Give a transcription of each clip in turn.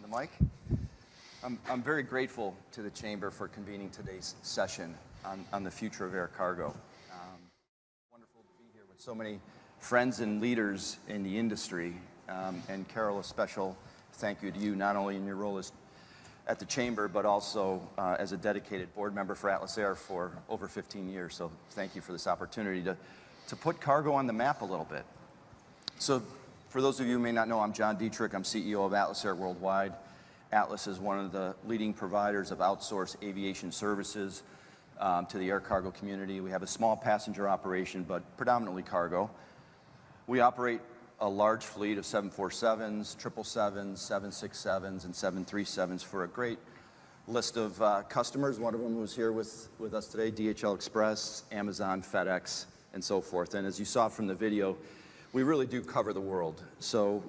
mic. I'm very grateful to the Chamber for convening today's session on the future of air cargo. Wonderful to be here with so many friends and leaders in the industry. And Carol, a special thank you to you, not only in your role as at the Chamber, but also as a dedicated board member for Atlas Air for over 15 years. So thank you for this opportunity to put cargo on the map a little bit. So for those of you who may not know, I'm John Dietrich. I'm CEO of Atlas Air Worldwide. Atlas is one of the leading providers of outsourced aviation services to the air cargo community. We have a small passenger operation, but predominantly cargo. We operate a large fleet of 747s, 777s, 767s, and 737s for a great list of customers. One of them who's here with us today, DHL Express, Amazon, FedEx, and so forth. And as you saw from the video, we really do cover the world. So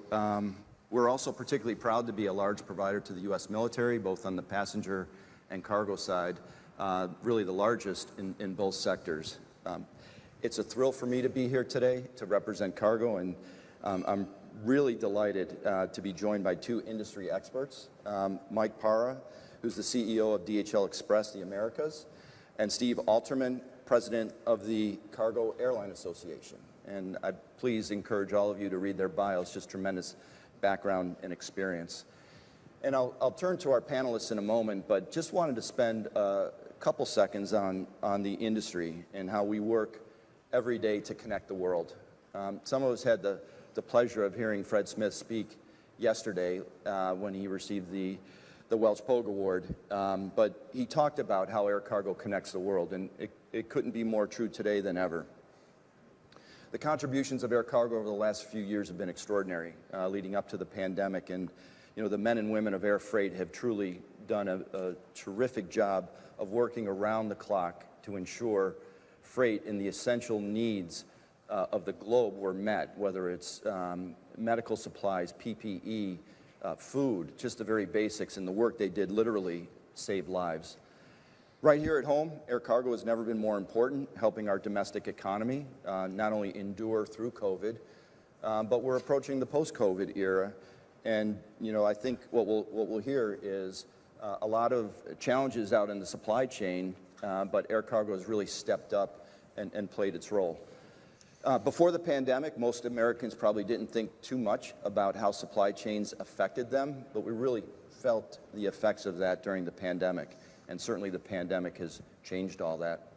we're also particularly proud to be a large provider to the U.S. military, both on the passenger and cargo side, really the largest in both sectors. It's a thrill for me to be here today to represent cargo, and I'm really delighted to be joined by two industry experts, Mike Parra, who's the CEO of DHL Express, the Americas, and Steve Alterman, president of the Cargo Airline Association. And I please encourage all of you to read their bios, just tremendous background and experience. And I'll turn to our panelists in a moment, but just wanted to spend a couple seconds on the industry and how we work every day to connect the world. Some of us had the pleasure of hearing Fred Smith speak yesterday when he received the Welch Pogue Award, but he talked about how air cargo connects the world, and it couldn't be more true today than ever. The contributions of air cargo over the last few years have been extraordinary, leading up to the pandemic, and the men and women of air freight have truly done a terrific job of working around the clock to ensure freight and the essential needs of the globe were met, whether it's medical supplies, PPE, food, just the very basics, and the work they did literally saved lives. Right here at home, air cargo has never been more important, helping our domestic economy not only endure through COVID, but we're approaching the post-COVID era. And I think what we'll hear is a lot of challenges out in the supply chain, but air cargo has really stepped up and played its role. Before the pandemic, most Americans probably didn't think too much about how supply chains affected them, but we really felt the effects of that during the pandemic. And certainly the pandemic has changed all that.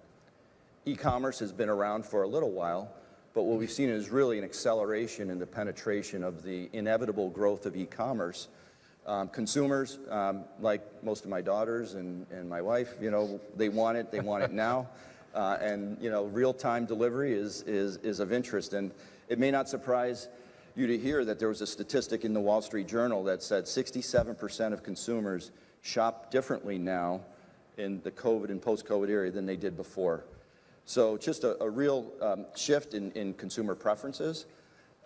E-commerce has been around for a little while, but what we've seen is really an acceleration in the penetration of the inevitable growth of e-commerce. Consumers, like most of my daughters and my wife, they want it now. And real-time delivery is of interest. And it may not surprise you to hear that there was a statistic in the Wall Street Journal that said 67% of consumers shop differently now in the COVID and post-COVID era than they did before. So just a real shift in consumer preferences.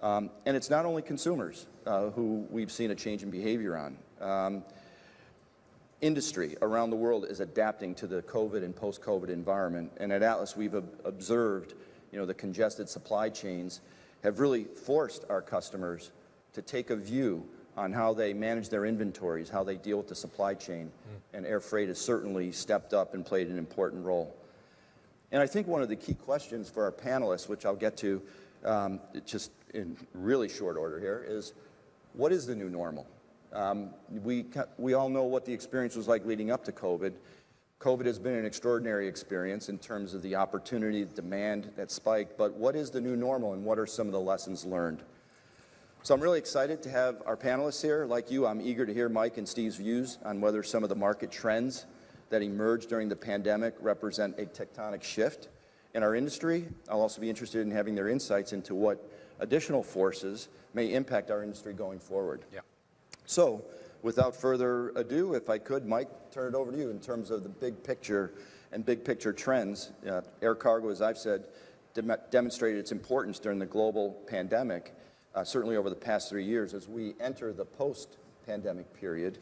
And it's not only consumers who we've seen a change in behavior on. Industry around the world is adapting to the COVID and post-COVID environment. And at Atlas, we've observed, the congested supply chains have really forced our customers to take a view on how they manage their inventories, how they deal with the supply chain. And air freight has certainly stepped up and played an important role. And I think one of the key questions for our panelists, which I'll get to just in really short order here, is what is the new normal? We all know what the experience was like leading up to COVID. COVID has been an extraordinary experience in terms of the opportunity, demand that spiked, but what is the new normal and what are some of the lessons learned? So I'm really excited to have our panelists here. Like you, I'm eager to hear Mike and Steve's views on whether some of the market trends that emerged during the pandemic represent a tectonic shift in our industry. I'll also be interested in having their insights into what additional forces may impact our industry going forward. Yeah. So without further ado, if I could, Mike, turn it over to you in terms of the big picture and big picture trends. Air cargo, as I've said, demonstrated its importance during the global pandemic. Certainly over the past 3 years, as we enter the post-pandemic period.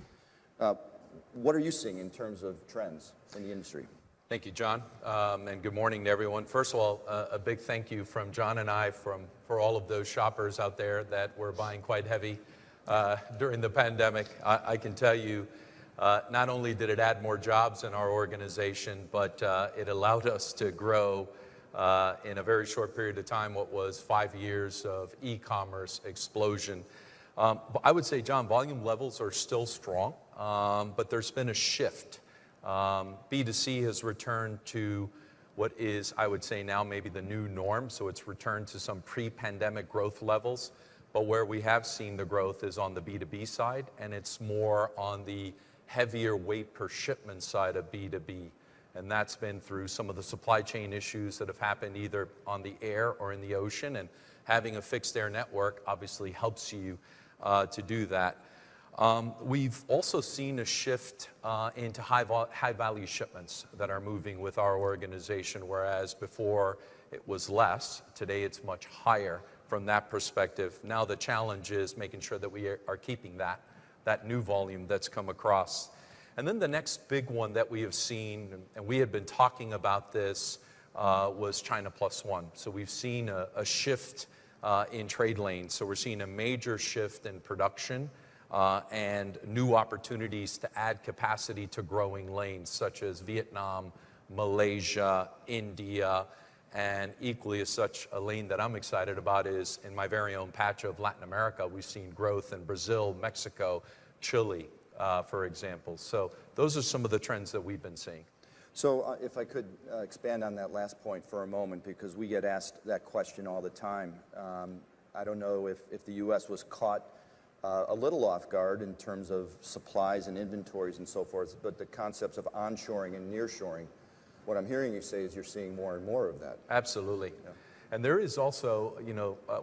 What are you seeing in terms of trends in the industry? Thank you, John, and good morning to everyone. First of all, a big thank you from John and I for all of those shoppers out there that were buying quite heavy during the pandemic. I can tell you, not only did it add more jobs in our organization, but it allowed us to grow in a very short period of time what was 5 years of e-commerce explosion. I would say, John, volume levels are still strong, but there's been a shift. B2C has returned to what is, I would say now, maybe the new norm. So it's returned to some pre-pandemic growth levels. But where we have seen the growth is on the B2B side, and it's more on the heavier weight per shipment side of B2B. And that's been through some of the supply chain issues that have happened either on the air or in the ocean. And having a fixed air network obviously helps you to do that. We've also seen a shift into high value shipments that are moving with our organization, whereas before it was less. Today it's much higher from that perspective. Now the challenge is making sure that we are keeping that new volume that's come across. And then the next big one that we have seen, and we had been talking about this, was China Plus One. So we've seen a shift in trade lanes. So we're seeing a major shift in production and new opportunities to add capacity to growing lanes, such as Vietnam, Malaysia, India, and equally as such, a lane that I'm excited about is in my very own patch of Latin America. We've seen growth in Brazil, Mexico, Chile, for example. So those are some of the trends that we've been seeing. So if I could expand on that last point for a moment, because we get asked that question all the time. I don't know if the U.S. was caught a little off guard in terms of supplies and inventories and so forth, but the concepts of onshoring and nearshoring, what I'm hearing you say is you're seeing more and more of that. Absolutely. Yeah. And there is also,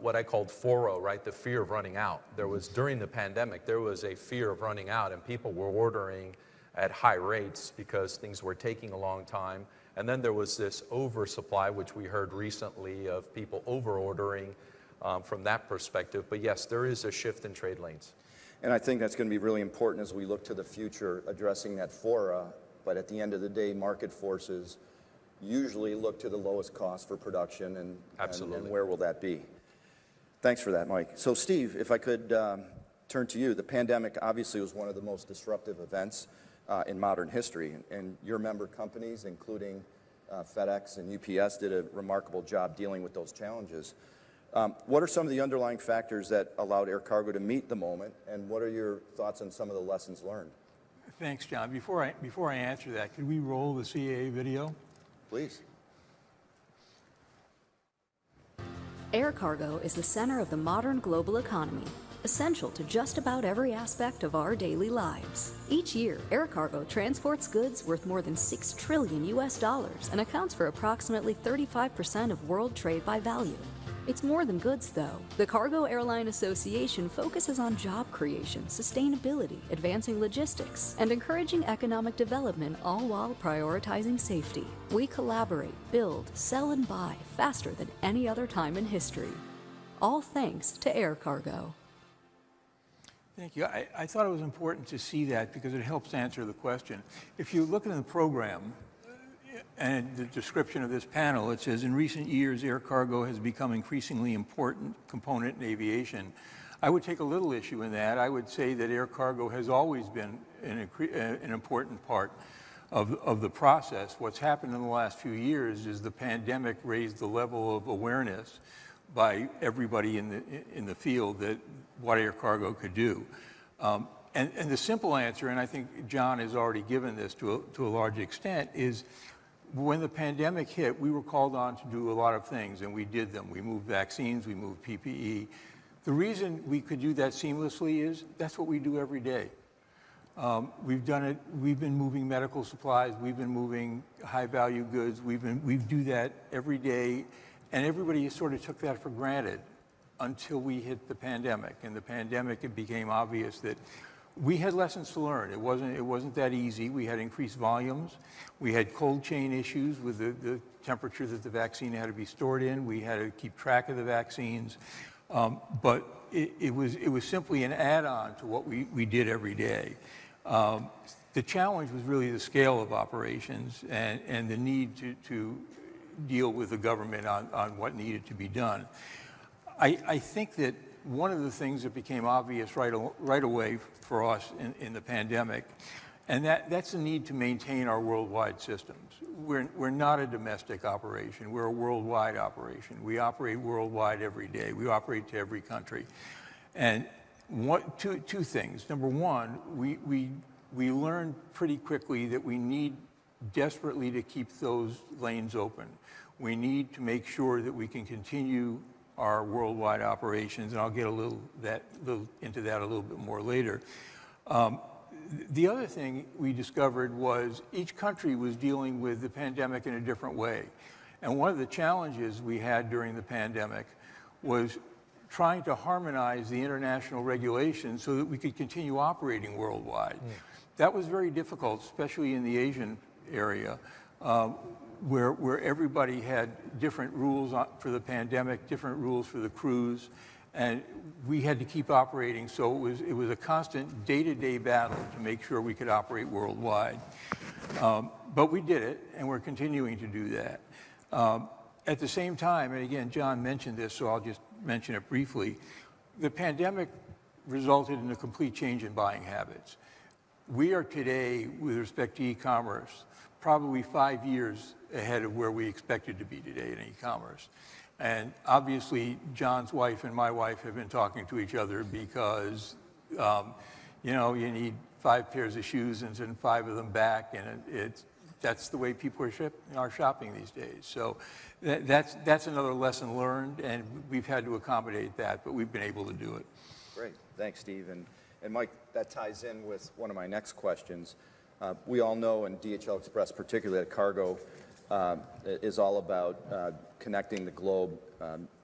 what I called FORO, right? The fear of running out. There was, during the pandemic, there was a fear of running out, and people were ordering at high rates because things were taking a long time. And then there was this oversupply, which we heard recently of people over-ordering from that perspective. But yes, there is a shift in trade lanes. And I think that's going to be really important as we look to the future, addressing that fora. But at the end of the day, market forces usually look to the lowest cost for production, and where will that be? Thanks for that, Mike. So Steve, if I could turn to you. The pandemic obviously was one of the most disruptive events in modern history, and your member companies, including FedEx and UPS, did a remarkable job dealing with those challenges. What are some of the underlying factors that allowed air cargo to meet the moment, and what are your thoughts on some of the lessons learned? Thanks, John. Before I answer that, could we roll the CAA video? Please. Air cargo is the center of the modern global economy, essential to just about every aspect of our daily lives. Each year, air cargo transports goods worth more than $6 trillion and accounts for approximately 35% of world trade by value. It's more than goods, though. The Cargo Airline Association focuses on job creation, sustainability, advancing logistics, and encouraging economic development, all while prioritizing safety. We collaborate, build, sell, and buy faster than any other time in history. All thanks to air cargo. Thank you. I thought it was important to see that because it helps answer the question. If you look at the program, and the description of this panel, it says, in recent years, air cargo has become increasingly important component in aviation. I would take a little issue in that. I would say that air cargo has always been an important part of the process. What's happened in the last few years is the pandemic raised the level of awareness by everybody in the field that what air cargo could do. And the simple answer, and I think John has already given this to a large extent, is when the pandemic hit, we were called on to do a lot of things, and we did them. We moved vaccines, we moved PPE. The reason we could do that seamlessly is that's what we do every day. We've done it. We've been moving medical supplies. We've been moving high-value goods. We do that every day, and everybody sort of took that for granted until we hit the pandemic. And the pandemic, it became obvious that we had lessons to learn. It wasn't that easy. We had increased volumes. We had cold chain issues with the temperature that the vaccine had to be stored in. We had to keep track of the vaccines. But it was simply an add-on to what we did every day. The challenge was really the scale of operations and the need to deal with the government on what needed to be done. I think that one of the things that became obvious right away for us in the pandemic, and that's the need to maintain our worldwide systems. We're not a domestic operation. We're a worldwide operation. We operate worldwide every day. We operate to every country. And two things. Number one, we learned pretty quickly that we need desperately to keep those lanes open. We need to make sure that we can continue our worldwide operations, and I'll get into that a little bit more later. The other thing we discovered was each country was dealing with the pandemic in a different way. And one of the challenges we had during the pandemic was trying to harmonize the international regulations so that we could continue operating worldwide. That was very difficult, especially in the Asian area, where everybody had different rules for the pandemic, different rules for the cruise, and we had to keep operating. So it was a constant day-to-day battle to make sure we could operate worldwide. But we did it, and we're continuing to do that. At the same time, and again, John mentioned this, so I'll just mention it briefly, the pandemic resulted in a complete change in buying habits. We are today, with respect to e-commerce, probably 5 years ahead of where we expected to be today in e-commerce. And obviously, John's wife and my wife have been talking to each other because, you need 5 pairs of shoes and send 5 of them back, and that's the way people are shopping these days. So that's another lesson learned, and we've had to accommodate that, but we've been able to do it. Great, thanks, Steve. And Mike, that ties in with one of my next questions. We all know, and DHL Express particularly, that cargo is all about connecting the globe.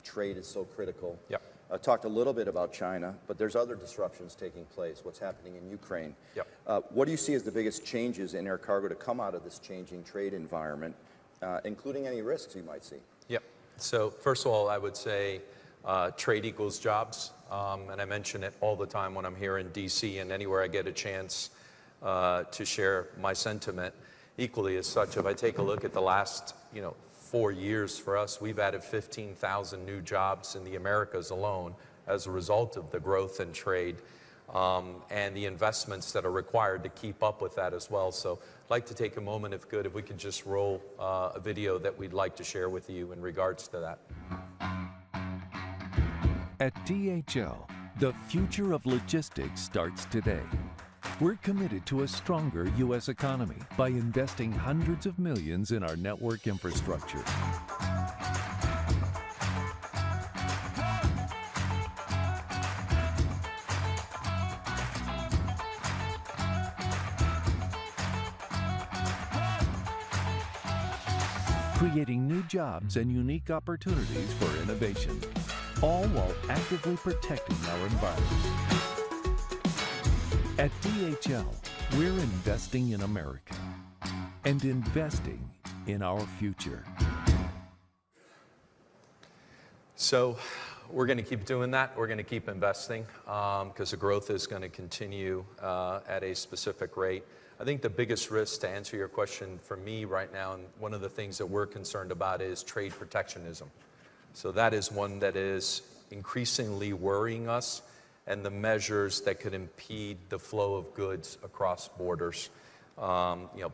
Trade is so critical. Yep. Talked a little bit about China, but there's other disruptions taking place. What's happening in Ukraine? Yep. What do you see as the biggest changes in air cargo to come out of this changing trade environment, including any risks you might see? Yep. So first of all, I would say trade equals jobs, and I mention it all the time when I'm here in D.C. and anywhere I get a chance to share my sentiment. Equally as such, if I take a look at the last 4 years for us, we've added 15,000 new jobs in the Americas alone as a result of the growth in trade and the investments that are required to keep up with that as well. So I'd like to take a moment, if we could just roll a video that we'd like to share with you in regards to that. At DHL, the future of logistics starts today. We're committed to a stronger U.S. economy by investing hundreds of millions in our network infrastructure. Creating new jobs and unique opportunities for innovation, all while actively protecting our environment. At DHL, we're investing in America and investing in our future. So we're going to keep doing that. We're going to keep investing because the growth is going to continue at a specific rate. I think the biggest risk, to answer your question, for me right now, and one of the things that we're concerned about, is trade protectionism. So that is one that is increasingly worrying us, and the measures that could impede the flow of goods across borders.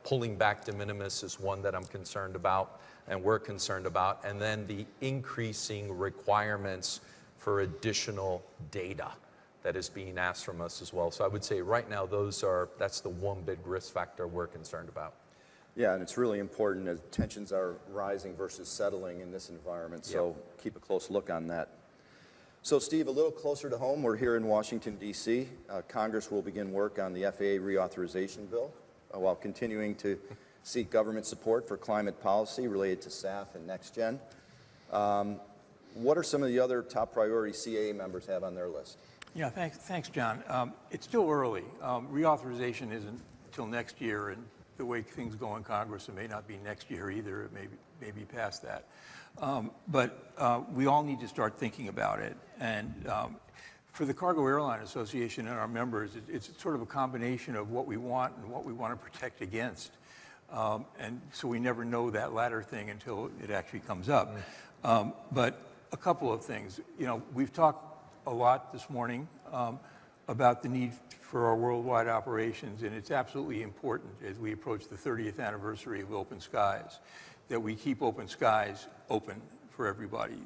Pulling back de minimis is one that I'm concerned about, and we're concerned about, and then the increasing requirements for additional data that is being asked from us as well. So I would say right now that's the one big risk factor we're concerned about. Yeah, and it's really important as tensions are rising versus settling in this environment, so keep a close look on that. So Steve, a little closer to home, we're here in Washington, D.C. Congress will begin work on the Faa Reauthorization Bill while continuing to seek government support for climate policy related to SAF and NextGen. What are some of the other top priorities CAA members have on their list? Yeah, thanks, John. It's still early. Reauthorization isn't until next year, and the way things go in Congress, it may not be next year either. It may be past that. But we all need to start thinking about it. And for the Cargo Airline Association and our members, it's sort of a combination of what we want and what we want to protect against. And so we never know that latter thing until it actually comes up. But a couple of things. We've talked a lot this morning about the need for our worldwide operations, and it's absolutely important as we approach the 30th anniversary of Open Skies that we keep open skies open for everybody.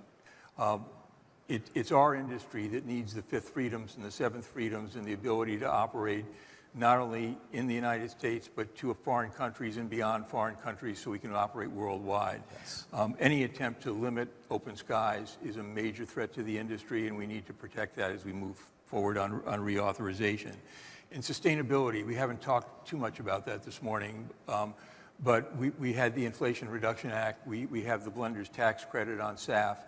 It's our industry that needs the fifth freedoms and the seventh freedoms and the ability to operate not only in the United States, but to foreign countries and beyond foreign countries so we can operate worldwide. Yes. Any attempt to limit open skies is a major threat to the industry, and we need to protect that as we move forward on reauthorization. And sustainability, we haven't talked too much about that this morning, but we had the Inflation Reduction Act, we have the blender's tax credit on SAF.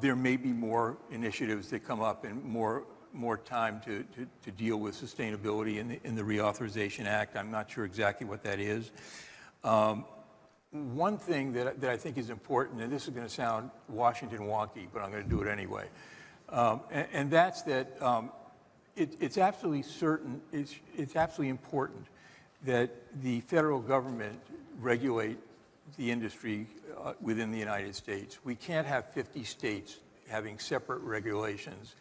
There may be more initiatives that come up and more time to deal with sustainability in the Reauthorization Act. I'm not sure exactly what that is. One thing that I think is important, and this is going to sound Washington wonky, but I'm going to do it anyway, and that's that it's absolutely certain, it's absolutely important that the federal government regulate the industry within the United States. We can't have 50 states having separate regulations.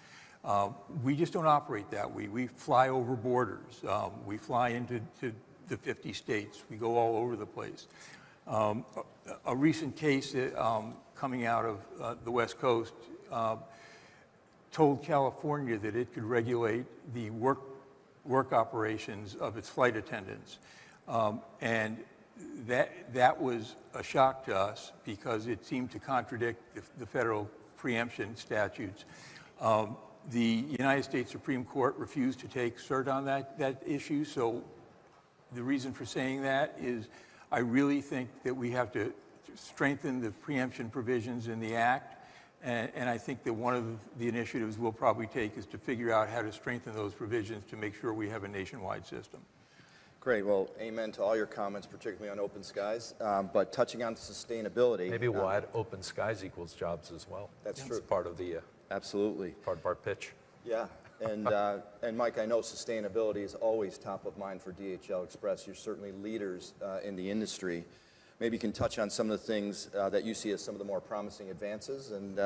We just don't operate that way. We fly over borders. We fly into the 50 states. We go all over the place. A recent case coming out of the West Coast told California that it could regulate the work operations of its flight attendants. And that was a shock to us because it seemed to contradict the federal preemption statutes. The United States Supreme Court refused to take cert on that issue, so the reason for saying that is I really think that we have to strengthen the preemption provisions in the Act, and I think that one of the initiatives we'll probably take is to figure out how to strengthen those provisions to make sure we have a nationwide system. Great. Well, amen to all your comments, particularly on open skies. But touching on sustainability. Maybe we'll add open skies equals jobs as well. That's true. It's part of the absolutely part of our pitch. Yeah. And Mike, I know sustainability is always top of mind for DHL Express. You're certainly leaders in the industry. Maybe you can touch on some of the things that you see as some of the more promising advances, and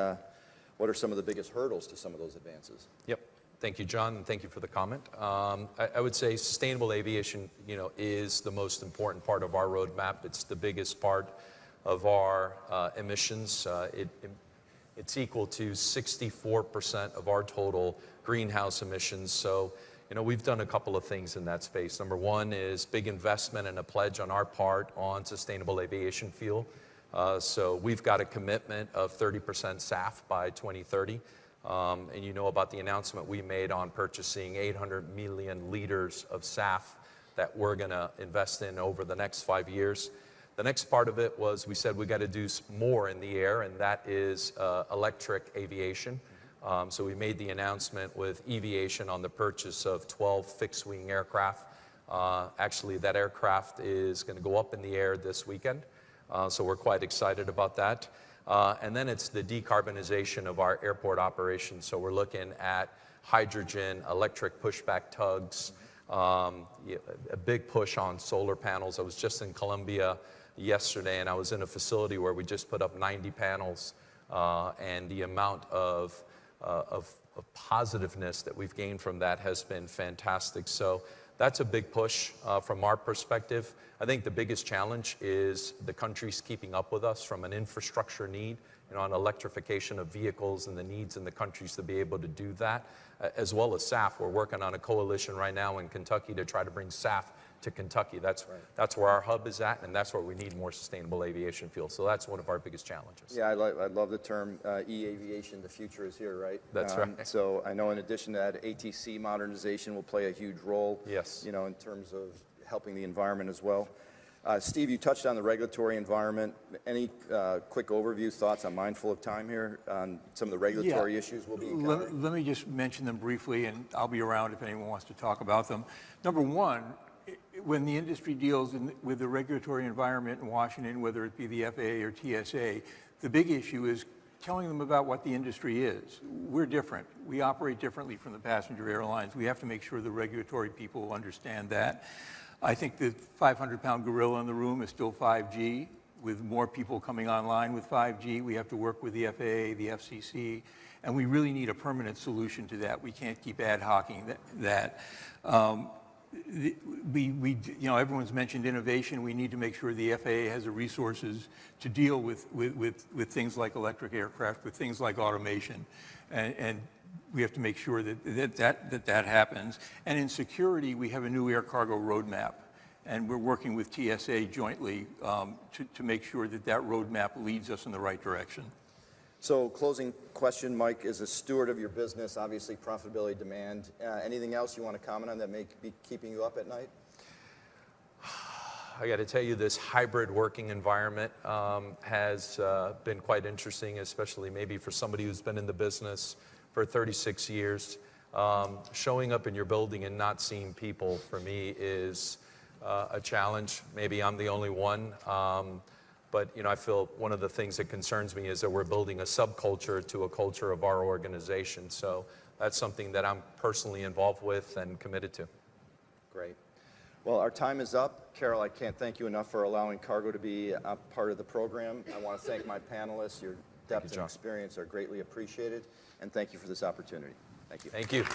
what are some of the biggest hurdles to some of those advances? Yep. Thank you, John, and thank you for the comment. I would say sustainable aviation, is the most important part of our roadmap. It's the biggest part of our emissions. It's equal to 64% of our total greenhouse emissions. So, we've done a couple of things in that space. Number one is big investment and a pledge on our part on sustainable aviation fuel. So we've got a commitment of 30% SAF by 2030. And you know about the announcement we made on purchasing 800 million liters of SAF that we're going to invest in over the next 5 years. The next part of it was we said we got to do more in the air, and that is electric aviation. So we made the announcement with Aviation on the purchase of 12 fixed-wing aircraft. Actually, that aircraft is going to go up in the air this weekend. So we're quite excited about that. And then it's the decarbonization of our airport operations. So we're looking at hydrogen, electric pushback tugs, a big push on solar panels. I was just in Colombia yesterday, and I was in a facility where we just put up 90 panels, and the amount of positiveness that we've gained from that has been fantastic. So that's a big push from our perspective. I think the biggest challenge is the country's keeping up with us from an infrastructure need, on electrification of vehicles and the needs in the countries to be able to do that, as well as SAF. We're working on a coalition right now in Kentucky to try to bring SAF to Kentucky. That's where our hub is at, and that's where we need more sustainable aviation fuel. So that's one of our biggest challenges. Yeah, I love the term e-aviation. The future is here, right? That's right. So I know in addition to that, ATC modernization will play a huge role. Yes. In terms of helping the environment as well. Steve, you touched on the regulatory environment. Any quick overview thoughts? I'm mindful of time here on some of the regulatory issues we'll be encountering. Let me just mention them briefly, and I'll be around if anyone wants to talk about them. Number one, when the industry deals with the regulatory environment in Washington, whether it be the FAA or TSA, the big issue is telling them about what the industry is. We're different. We operate differently from the passenger airlines. We have to make sure the regulatory people understand that. I think the 500-pound gorilla in the room is still 5G. with more people coming online with 5G, we have to work with the FAA, the FCC, and we really need a permanent solution to that. We can't keep ad hocing that. Everyone's mentioned innovation. We need to make sure the FAA has the resources to deal with things like electric aircraft, with things like automation, and we have to make sure that happens. And in security, we have a new air cargo roadmap, and we're working with TSA jointly to make sure that roadmap leads us in the right direction. So closing question, Mike, as a steward of your business, obviously profitability, demand, anything else you want to comment on that may be keeping you up at night? I got to tell you, this hybrid working environment has been quite interesting, especially maybe for somebody who's been in the business for 36 years. Showing up in your building and not seeing people, for me, is a challenge. Maybe I'm the only one. But I feel one of the things that concerns me is that we're building a subculture to a culture of our organization. So that's something that I'm personally involved with and committed to. Great. Well, our time is up. Carol, I can't thank you enough for allowing Cargo to be a part of the program. I want to thank my panelists. Your depth and experience are greatly appreciated. And thank you for this opportunity. Thank you. Thank you.